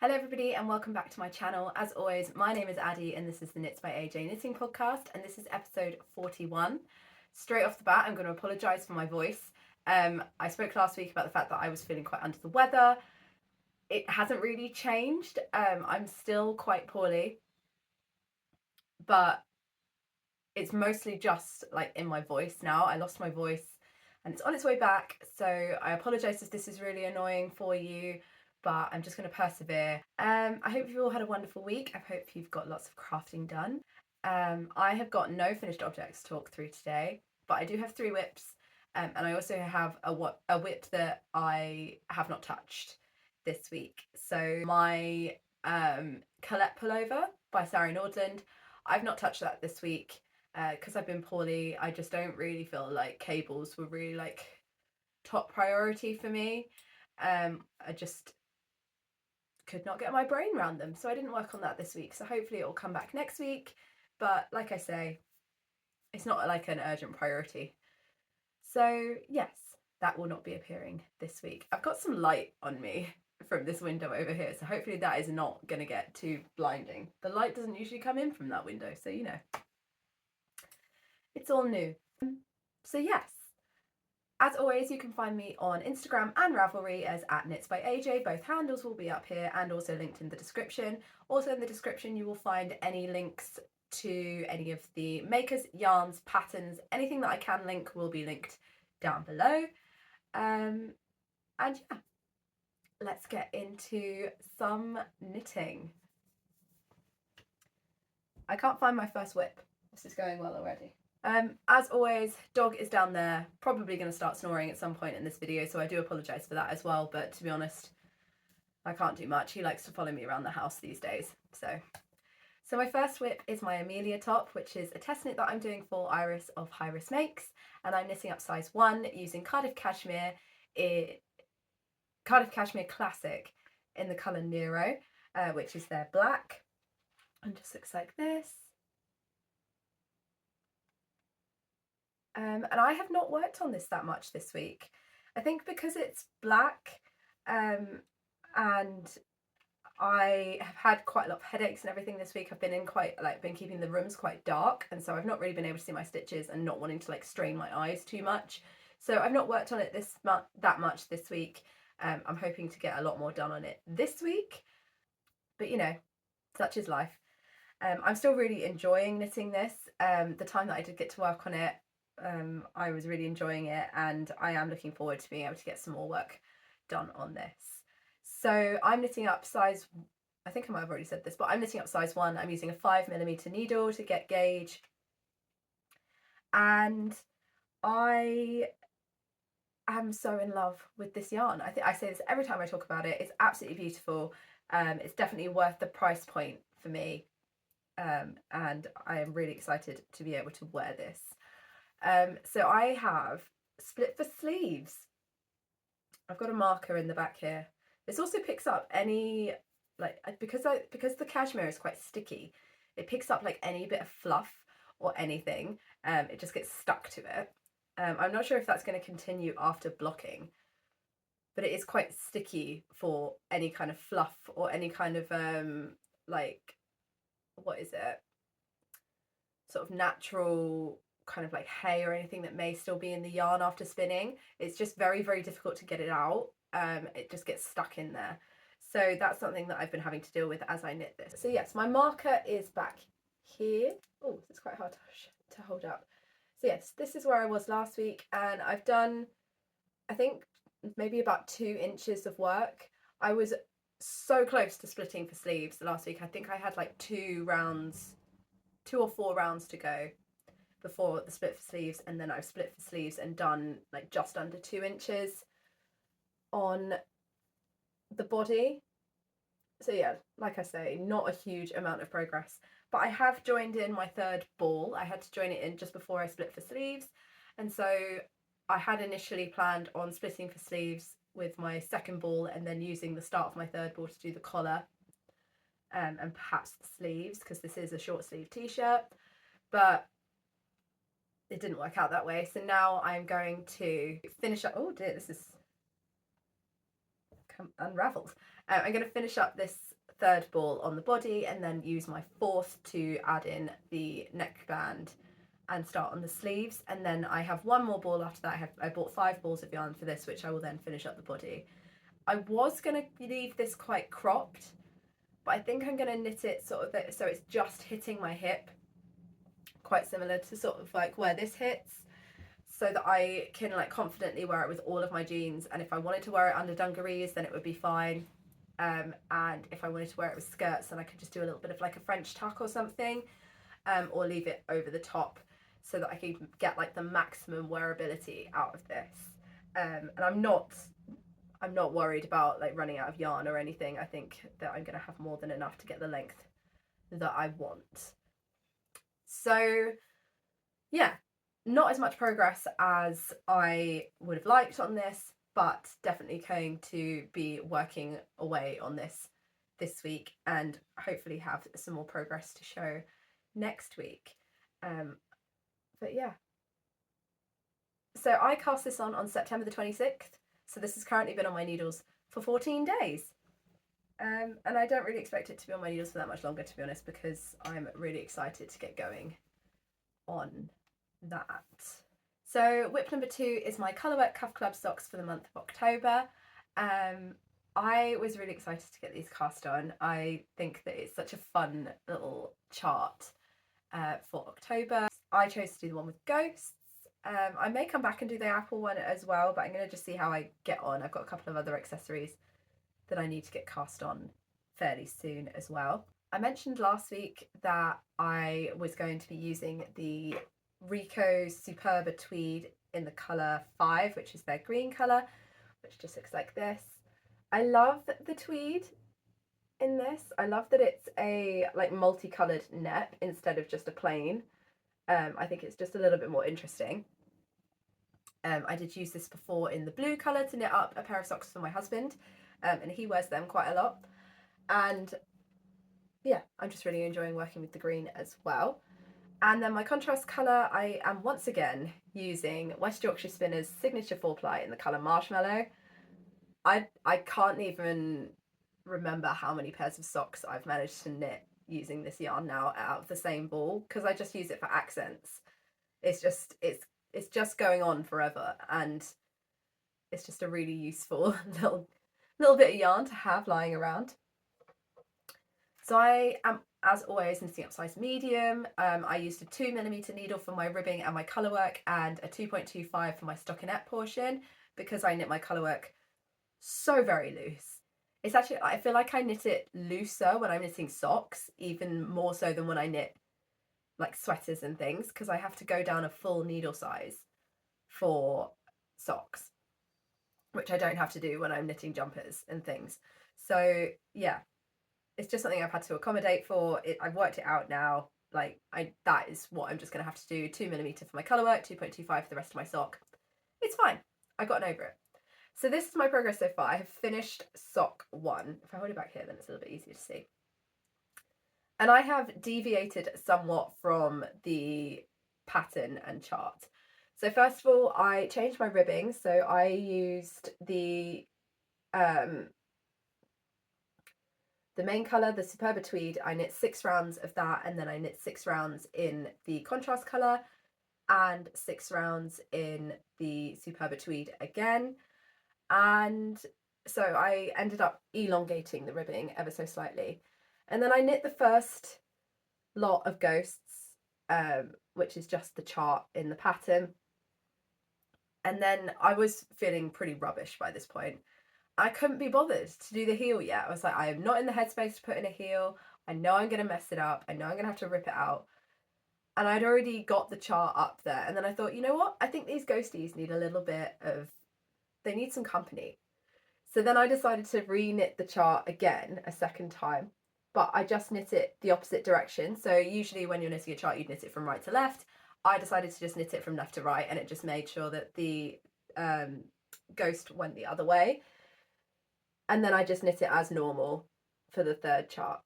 Hello everybody and welcome back to my channel. As always, my name is Addie and this is the Knits by AJ Knitting Podcast and this is episode 41. Straight off the bat, I'm going to apologise for my voice. I spoke last week about the fact that I was feeling quite under the weather. It hasn't really changed. I'm still quite poorly, but it's mostly just like in my voice now. I lost my voice and it's on its way back, so I apologise if this is really annoying for you, but I'm just going to persevere. I hope you've all had a wonderful week. I hope you've got lots of crafting done. I have got no finished objects to talk through today, but I do have 3 whips, and I also have a whip that I have not touched this week. So my Colette Pullover by SARI NORDLUND, I've not touched that this week because I've been poorly. I just don't really feel like cables were really like top priority for me. I just could not get my brain around them, so I didn't work on that this week. So hopefully it will come back next week, but like I say, it's not like an urgent priority. So yes, that will not be appearing this week. I've got some light on me from this window over here, so hopefully that is not going to get too blinding. The light doesn't usually come in from that window, so you know, it's all new. So yes, as always, you can find me on Instagram and Ravelry as @knitsbyaj. Both handles will be up here and also linked in the description. Also in the description you will find any links to any of the makers, yarns, patterns, anything that I can link will be linked down below. And yeah, let's get into some knitting. I can't find my first whip. This is going well already. As always, dog is down there, probably going to start snoring at some point in this video, so I do apologise for that as well, but to be honest, I can't do much. He likes to follow me around the house these days. So my first whip is my Amelia top, which is a test knit that I'm doing for Iris of HIRIS Makes, and I'm knitting up size 1 using Cardiff Cashmere Classic in the colour Nero, which is their black, and just looks like this. And I have not worked on this that much this week. I think because it's black, and I have had quite a lot of headaches and everything this week. I've been been keeping the rooms quite dark, and so I've not really been able to see my stitches and not wanting to like strain my eyes too much. So I've not worked on it that much this week. I'm hoping to get a lot more done on it this week, but you know, such is life. I'm still really enjoying knitting this. The time that I did get to work on it, I was really enjoying it, and I am looking forward to being able to get some more work done on this. So I'm knitting up size, I think I might have already said this, but I'm knitting up size 1. I'm using a 5mm needle to get gauge, and I am so in love with this yarn. I say this every time I talk about it. It's absolutely beautiful. It's definitely worth the price point for me, and I am really excited to be able to wear this. So I have split for sleeves. I've got a marker in the back here. This also picks up any, like, because the cashmere is quite sticky, it picks up like any bit of fluff or anything. It just gets stuck to it. I'm not sure if that's going to continue after blocking, but it is quite sticky for any kind of fluff or any kind of like, what is it, sort of natural kind of like hay or anything that may still be in the yarn after spinning. It's just very, very difficult to get it out. It just gets stuck in there. So that's something that I've been having to deal with as I knit this. So yes, my marker is back here. Oh, it's quite hard to hold up. So yes, this is where I was last week, and I've done, I think, maybe about 2 inches of work. I was so close to splitting for sleeves last week. I think I had like 2 or 4 rounds to go before the split for sleeves, and then I've split for sleeves and done like just under 2 inches on the body. So yeah, like I say, not a huge amount of progress, but I have joined in my 3rd ball. I had to join it in just before I split for sleeves, and so I had initially planned on splitting for sleeves with my 2nd ball and then using the start of my 3rd ball to do the collar and perhaps the sleeves, because this is a short sleeve t-shirt, but it didn't work out that way. So now I'm going to finish up, oh dear, this is unraveled. I'm going to finish up this third ball on the body, and then use my fourth to add in the neckband and start on the sleeves. And then I have one more ball after that. I bought 5 balls of yarn for this, which I will then finish up the body. I was going to leave this quite cropped, but I think I'm going to knit it sort of so it's just hitting my hip, quite similar to sort of like where this hits, so that I can like confidently wear it with all of my jeans. And if I wanted to wear it under dungarees, then it would be fine. And if I wanted to wear it with skirts, then I could just do a little bit of like a French tuck or something, or leave it over the top, so that I can get like the maximum wearability out of this. And I'm not worried about like running out of yarn or anything. I think that I'm going to have more than enough to get the length that I want. So yeah, not as much progress as I would have liked on this, but definitely going to be working away on this week, and hopefully have some more progress to show next week. But yeah, so I cast this on September the 26th, so this has currently been on my needles for 14 days. And I don't really expect it to be on my needles for that much longer, to be honest, because I'm really excited to get going on that. So whip number 2 is my Colorwork Cuff Club socks for the month of October. I was really excited to get these cast on. I think that it's such a fun little chart for October. I chose to do the one with ghosts. I may come back and do the apple one as well, but I'm going to just see how I get on. I've got a couple of other accessories that I need to get cast on fairly soon as well. I mentioned last week that I was going to be using the Rico Superba tweed in the colour 5, which is their green colour, which just looks like this. I love the tweed in this. I love that it's a like multicoloured net instead of just a plain. I think it's just a little bit more interesting. I did use this before in the blue colour to knit up a pair of socks for my husband, and he wears them quite a lot. And yeah, I'm just really enjoying working with the green as well. And then my contrast colour, I am once again using West Yorkshire Spinners Signature 4-ply in the colour Marshmallow. I can't even remember how many pairs of socks I've managed to knit using this yarn now out of the same ball, because I just use it for accents. It's just going on forever, and it's just a really useful little bit of yarn to have lying around. So I am, as always, knitting up size medium. I used a 2mm needle for my ribbing and my colourwork, and a 2.25 for my stockinette portion, because I knit my colourwork so very loose. It's actually, I feel like I knit it looser when I'm knitting socks, even more so than when I knit like sweaters and things, because I have to go down a full needle size for socks, which I don't have to do when I'm knitting jumpers and things. So yeah, it's just something I've had to accommodate for. I've worked it out now. Like that is what I'm just going to have to do. 2mm for my colourwork, 2.25 for the rest of my sock. It's fine. I've gotten over it. So this is my progress so far. I have finished sock 1. If I hold it back here, then it's a little bit easier to see. And I have deviated somewhat from the pattern and chart. So first of all, I changed my ribbing. So I used the main colour, the Superba tweed. I knit 6 rounds of that, and then I knit 6 rounds in the contrast colour and 6 rounds in the Superba tweed again. And so I ended up elongating the ribbing ever so slightly. And then I knit the first lot of ghosts, which is just the chart in the pattern. And then I was feeling pretty rubbish by this point. I couldn't be bothered to do the heel yet. I was like, I am not in the headspace to put in a heel. I know I'm going to mess it up. I know I'm going to have to rip it out. And I'd already got the chart up there. And then I thought, you know what? I think these ghosties need a little bit of, they need some company. So then I decided to re-knit the chart again a second time, but I just knit it the opposite direction. So usually when you're knitting a chart, you'd knit it from right to left. I decided to just knit it from left to right, and it just made sure that the ghost went the other way. And then I just knit it as normal for the third chart,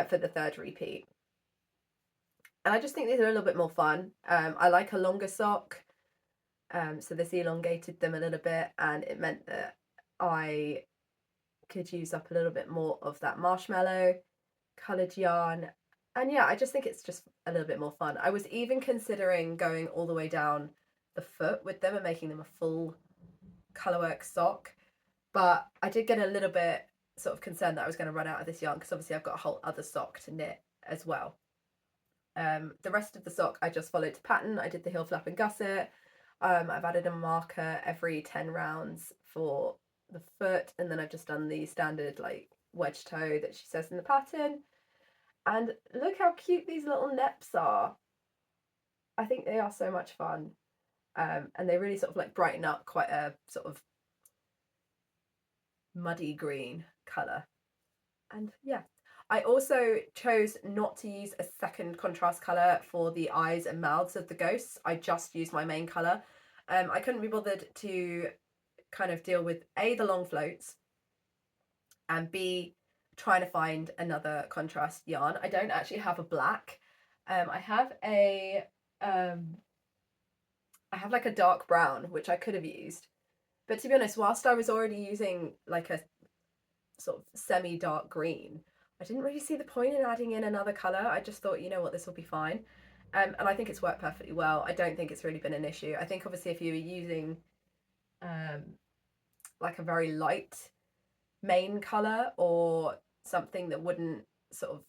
for the third repeat. And I just think these are a little bit more fun. I like a longer sock, so this elongated them a little bit, and it meant that I could use up a little bit more of that marshmallow coloured yarn. And yeah, I just think it's just a little bit more fun. I was even considering going all the way down the foot with them and making them a full Colorwork sock, but I did get a little bit sort of concerned that I was going to run out of this yarn, because obviously I've got a whole other sock to knit as well. The rest of the sock I just followed to pattern. I did the heel flap and gusset. I've added a marker every 10 rounds for the foot, and then I've just done the standard like wedge toe that she says in the pattern. And look how cute these little neps are. I think they are so much fun. And they really sort of like brighten up quite a sort of muddy green colour. And yeah, I also chose not to use a second contrast colour for the eyes and mouths of the ghosts. I just used my main colour. I couldn't be bothered to kind of deal with A, the long floats, and B, trying to find another contrast yarn. I don't actually have a black. I have like a dark brown, which I could have used. But to be honest, whilst I was already using like a sort of semi-dark green, I didn't really see the point in adding in another colour. I just thought, you know what, this will be fine. And I think it's worked perfectly well. I don't think it's really been an issue. I think obviously if you were using like a very light main colour or something that wouldn't sort of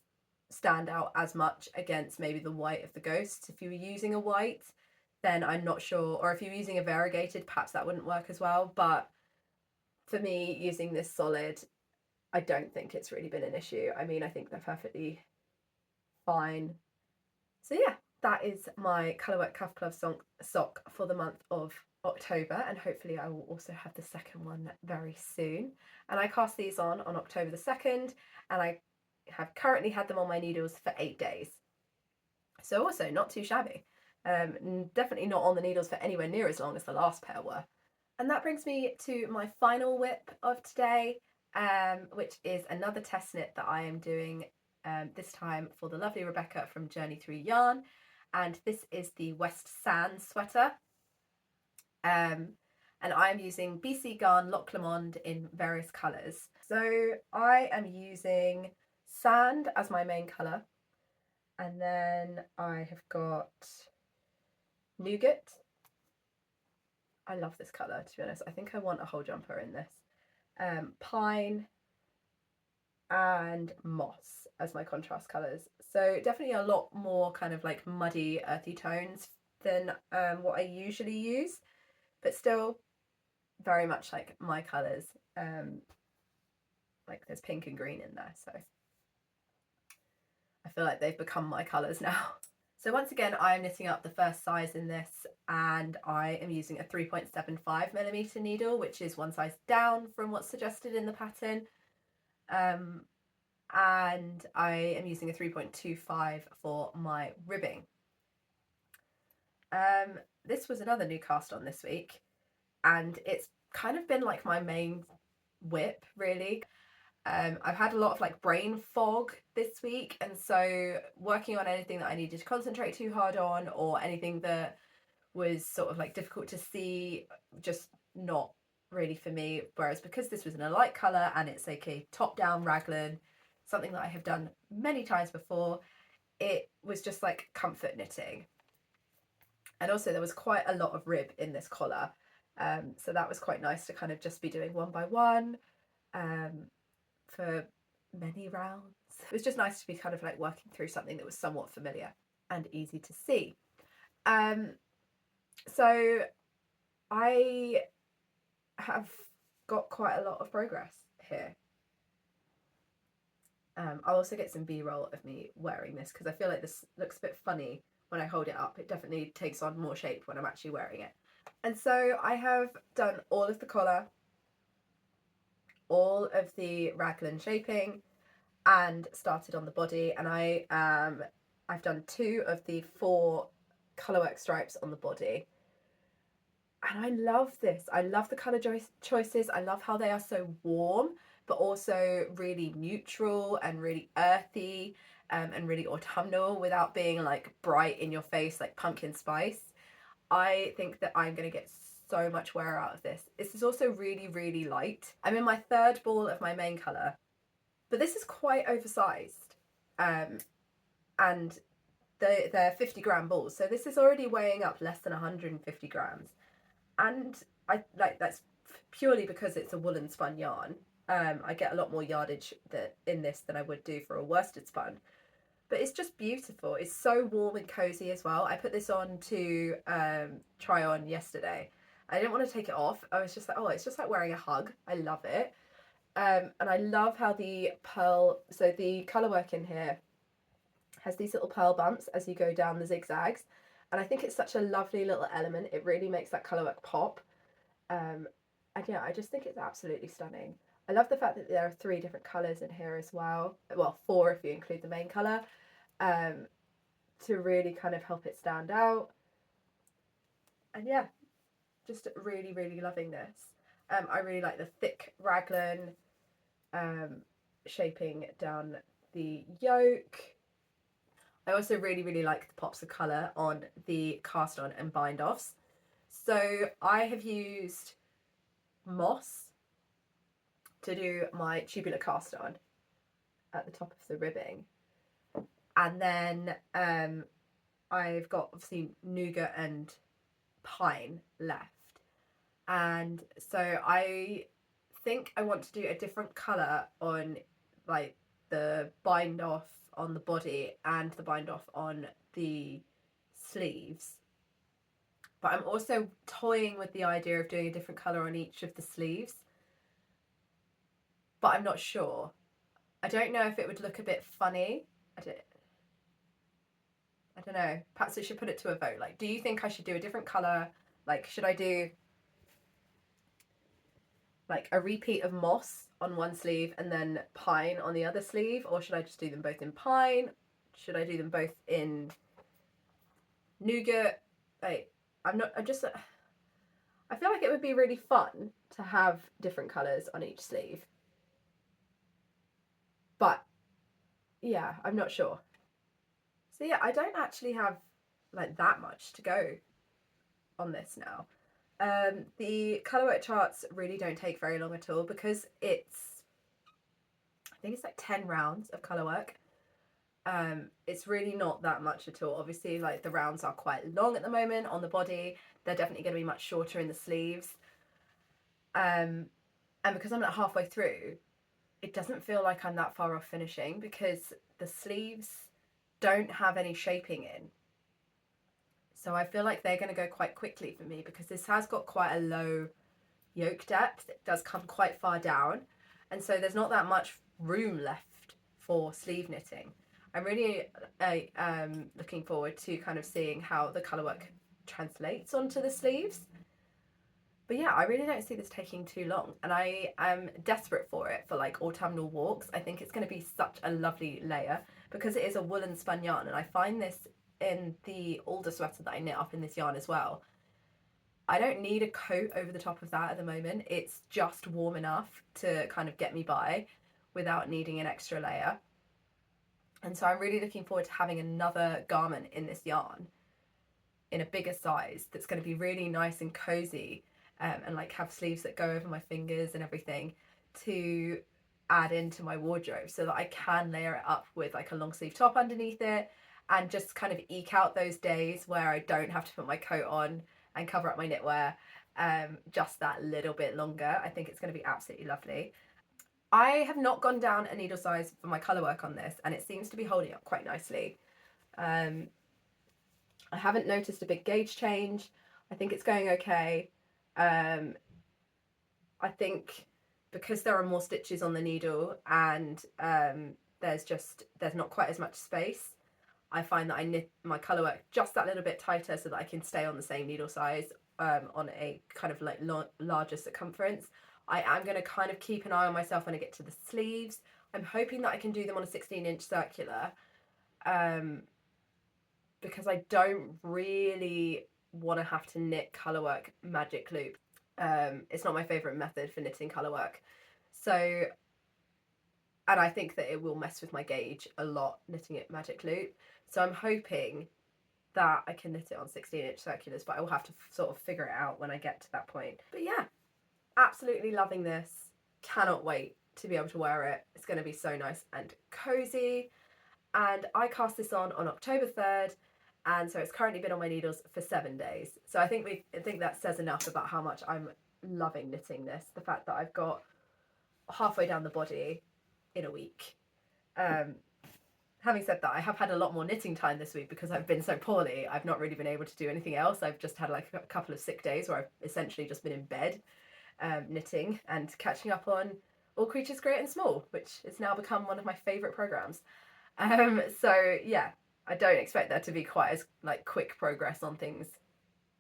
stand out as much against maybe the white of the ghosts, if you were using a white, then I'm not sure, or if you're using a variegated, perhaps that wouldn't work as well. But for me, using this solid, I don't think it's really been an issue. I mean, I think they're perfectly fine. So yeah, that is my Colorwork Cuff Glove sock for the month of October, and hopefully I will also have the second one very soon. And I cast these on October the 2nd, and I have currently had them on my needles for 8 days. So also not too shabby. Definitely not on the needles for anywhere near as long as the last pair were. And that brings me to my final whip of today, which is another test knit that I am doing this time for the lovely Rebecca from Journey Through Yarn. And this is the West Sand sweater. And I'm using BC Garn Loch Lomond in various colours. So I am using sand as my main colour. And then I have got nougat. I love this colour, to be honest. I think I want a whole jumper in this. Pine and moss as my contrast colours. So definitely a lot more kind of like muddy, earthy tones than what I usually use, but still very much like my colours. Like there's pink and green in there, so I feel like they've become my colours now. So once again, I am knitting up the first size in this, and I am using a 3.75mm needle, which is one size down from what's suggested in the pattern. And I am using a 3.25 for my ribbing. This was another new cast on this week, and it's kind of been like my main whip, really. I've had a lot of like brain fog this week, and so working on anything that I needed to concentrate too hard on, or anything that was sort of like difficult to see, just not really for me. Whereas because this was in a light colour and it's like a top down raglan, something that I have done many times before, it was just like comfort knitting. And also there was quite a lot of rib in this collar, so that was quite nice to kind of just be doing one by one for many rounds. It was just nice to be kind of like working through something that was somewhat familiar and easy to see. So I have got quite a lot of progress here. I'll also get some B-roll of me wearing this, because I feel like this looks a bit funny when I hold it up. It definitely takes on more shape when I'm actually wearing it. And so I have done all of the collar, all of the raglan shaping, and started on the body. And I've done 2 of the 4 Colorwork stripes on the body. And I love this. I love the colour choices. I love how they are so warm, but also really neutral and really earthy, and really autumnal without being like bright in your face like pumpkin spice. I think that I'm going to get so much wear out of this. This is also really, really light. I'm in my third ball of my main colour, but this is quite oversized. And they're 50-gram balls, so this is already weighing up less than 150 grams. And that's purely because it's a woolen spun yarn. I get a lot more yardage in this than I would do for a worsted spun. But it's just beautiful. It's so warm and cozy as well. I put this on to try on yesterday. I didn't want to take it off. I was just like, oh, it's just like wearing a hug. I love it. And I love how the Colorwork in here has these little pearl bumps as you go down the zigzags. And I think it's such a lovely little element. It really makes that Colorwork pop. And yeah, I just think it's absolutely stunning. I love the fact that there are 3 different colours in here as well. Well, 4 if you include the main colour, to really kind of help it stand out. And yeah, just really, really loving this. I really like the thick raglan shaping down the yoke. I also really, really like the pops of colour on the cast on and bind offs. So I have used moss to do my tubular cast on at the top of the ribbing. And then I've got obviously nougat and pine left. And so I think I want to do a different colour on like the bind off on the body and the bind off on the sleeves. But I'm also toying with the idea of doing a different colour on each of the sleeves. But I'm not sure. I don't know if it would look a bit funny. I don't know. Perhaps I should put it to a vote. Like, do you think I should do a different colour? Like, should I do like a repeat of moss on one sleeve and then pine on the other sleeve? Or should I just do them both in pine? Should I do them both in nougat? Like, I feel like it would be really fun to have different colours on each sleeve. But yeah, I'm not sure. So yeah, I don't actually have like that much to go on this now. The Colorwork charts really don't take very long at all because I think it's like 10 rounds of Colorwork. It's really not that much at all. Obviously, like the rounds are quite long at the moment on the body. They're definitely going to be much shorter in the sleeves. And because I'm not halfway through, it doesn't feel like I'm that far off finishing because the sleeves don't have any shaping in. So I feel like they're going to go quite quickly for me because this has got quite a low yoke depth. It does come quite far down. And so there's not that much room left for sleeve knitting. I'm really looking forward to kind of seeing how the Colorwork translates onto the sleeves. But yeah, I really don't see this taking too long. And I am desperate for it for like autumnal walks. I think it's going to be such a lovely layer because it is a woolen spun yarn. And I find this in the Alder sweater that I knit up in this yarn as well. I don't need a coat over the top of that at the moment. It's just warm enough to kind of get me by without needing an extra layer. And so I'm really looking forward to having another garment in this yarn in a bigger size that's going to be really nice and cozy, and like have sleeves that go over my fingers and everything to add into my wardrobe so that I can layer it up with like a long sleeve top underneath it and just kind of eke out those days where I don't have to put my coat on and cover up my knitwear just that little bit longer. I think it's going to be absolutely lovely. I have not gone down a needle size for my Colorwork on this and it seems to be holding up quite nicely. I haven't noticed a big gauge change. I think it's going okay. I think because there are more stitches on the needle and there's not quite as much space, I find that I knit my Colorwork just that little bit tighter so that I can stay on the same needle size on a kind of like larger circumference. I am going to kind of keep an eye on myself when I get to the sleeves. I'm hoping that I can do them on a 16-inch circular because I don't really want to have to knit Colorwork magic loop. It's not my favourite method for knitting Colorwork. So, and I think that it will mess with my gauge a lot knitting it magic loop. So I'm hoping that I can knit it on 16-inch circulars, but I will have to sort of figure it out when I get to that point. But yeah, absolutely loving this. Cannot wait to be able to wear it. It's going to be so nice and cozy. And I cast this on October 3rd, and so it's currently been on my needles for 7 days. So I think that says enough about how much I'm loving knitting this. The fact that I've got halfway down the body in a week. Having said that, I have had a lot more knitting time this week because I've been so poorly. I've not really been able to do anything else. I've just had like a couple of sick days where I've essentially just been in bed knitting and catching up on All Creatures Great and Small, which has now become one of my favourite programmes. So yeah, I don't expect there to be quite as like quick progress on things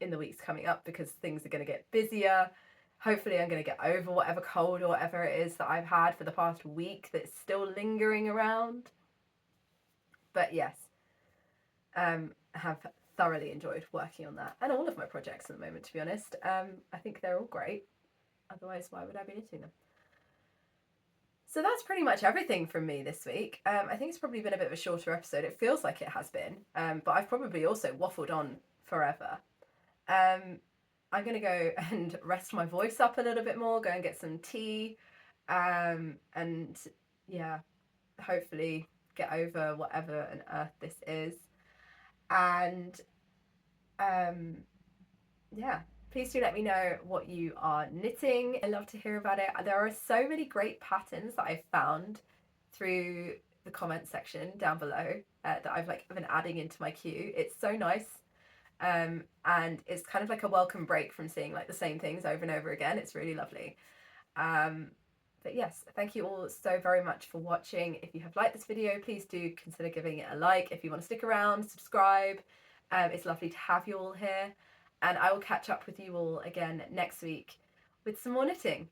in the weeks coming up because things are going to get busier. Hopefully I'm going to get over whatever cold or whatever it is that I've had for the past week that's still lingering around. But yes, have thoroughly enjoyed working on that and all of my projects at the moment, to be honest. I think they're all great. Otherwise, why would I be knitting them? So that's pretty much everything from me this week. I think it's probably been a bit of a shorter episode. It feels like it has been, but I've probably also waffled on forever. I'm going to go and rest my voice up a little bit more, go and get some tea, and yeah, hopefully get over whatever on earth this is. And yeah, please do let me know what you are knitting. I love to hear about it. There are so many great patterns that I've found through the comment section down below that I've like been adding into my queue. It's so nice. And it's kind of like a welcome break from seeing like the same things over and over again. It's really lovely. But yes, thank you all so very much for watching. If you have liked this video, please do consider giving it a like. If you want to stick around, subscribe. It's lovely to have you all here. And I will catch up with you all again next week with some more knitting.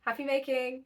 Happy making!